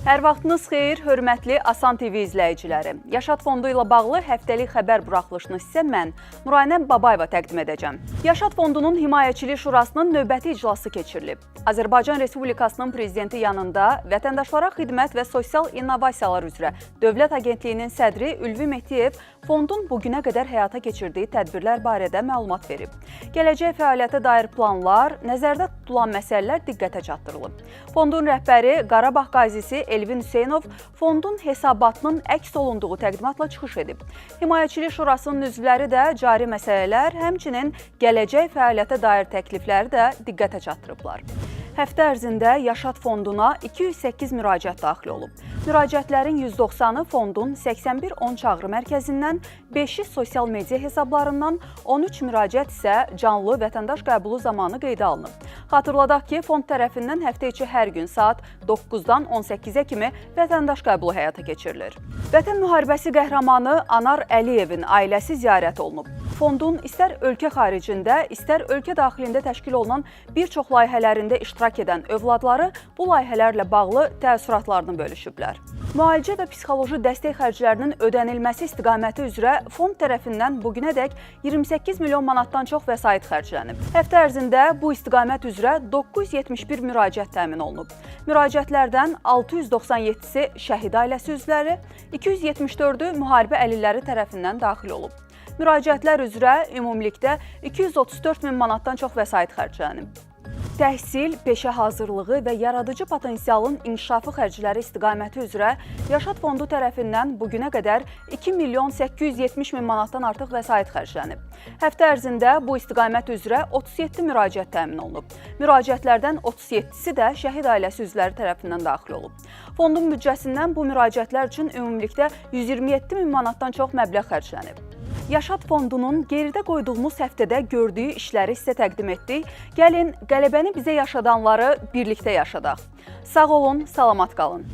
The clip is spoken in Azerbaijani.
Hər vaxtınız xeyir, hörmətli Asan TV izləyiciləri. Yaşad Fondu ilə bağlı həftəlik xəbər buraxılışını sizə mən, Nuraynə Babayeva təqdim edəcəm. Yaşad Fondunun Himayəçilik Şurasının növbəti iclası keçirilib. Azərbaycan Respublikasının Prezidenti yanında Vətəndaşlara Xidmət və Sosial İnnovasiyalar üzrə Dövlət Agentliyinin sədri Ülvi Mehdiyev fondun bugünə qədər həyata keçirdiyi tədbirlər barədə məlumat verib. Gələcək fəaliyyətə dair planlar, nəzərdə tutulan məsələlər diqqətə çatdırılıb. Fondun rəhbəri Qarabağ qazisi Elvin Hüseynov fondun hesabatının əks olunduğu təqdimatla çıxış edib. Himayəçilik Şurasının üzvləri də cari məsələlər, həmçinin gələcək fəaliyyətə dair təklifləri də diqqətə çatdırıblar. Həftə ərzində Yaşad Fonduna 208 müraciət daxil olub. Müraciətlərin 190-ı fondun 8110 çağrı mərkəzindən, 5-i sosial media hesablarından, 13 müraciət isə canlı vətəndaş qəbulu zamanı qeydə alınıb. Xatırladaq ki, fond tərəfindən həftə içi hər gün saat 9-dan 18-ə kimi vətəndaş qəbulu həyata keçirilir. Vətən müharibəsi qəhrəmanı Anar Əliyevin ailəsi ziyarət olunub. Fondun istər ölkə xaricində, istər ölkə daxilində təşkil olunan bir çox layihələrində iştirak edən övladları bu layihələrlə bağlı təəssüratlarını bölüşüblər. Müalicə və psixoloji dəstək xərclərinin ödənilməsi istiqaməti üzrə fond tərəfindən bugünədək 28 milyon manatdan çox vəsait xərclənib. Həftə ərzində bu istiqamət üzrə 971 müraciət təmin olunub. Müraciətlərdən 697-si şəhid ailəsi üzvləri, 274-ü müharibə əlilləri tərəfindən daxil olub. Müraciətlər üzrə ümumilikdə 234 min manatdan çox vəsait xərclənib. Təhsil, peşə hazırlığı və yaradıcı potensialın inkişafı xərcləri istiqaməti üzrə Yaşad Fondu tərəfindən bugünə qədər 2 milyon 870 min manatdan artıq vəsait xərclənib. Həftə ərzində bu istiqamət üzrə 37 müraciət təmin olunub. Müraciətlərdən 37-si də şəhid ailəsi üzvləri tərəfindən daxil olub. Fondun büdcəsindən bu müraciətlər üçün ümumilikdə 127 min manatdan çox məbləğ xərclənib. Yaşad Fondunun geridə qoyduğumuz həftədə gördüyü işləri sizə təqdim etdik. Gəlin, qələbəni bizə yaşadanları birlikdə yaşadaq. Sağ olun, salamat qalın.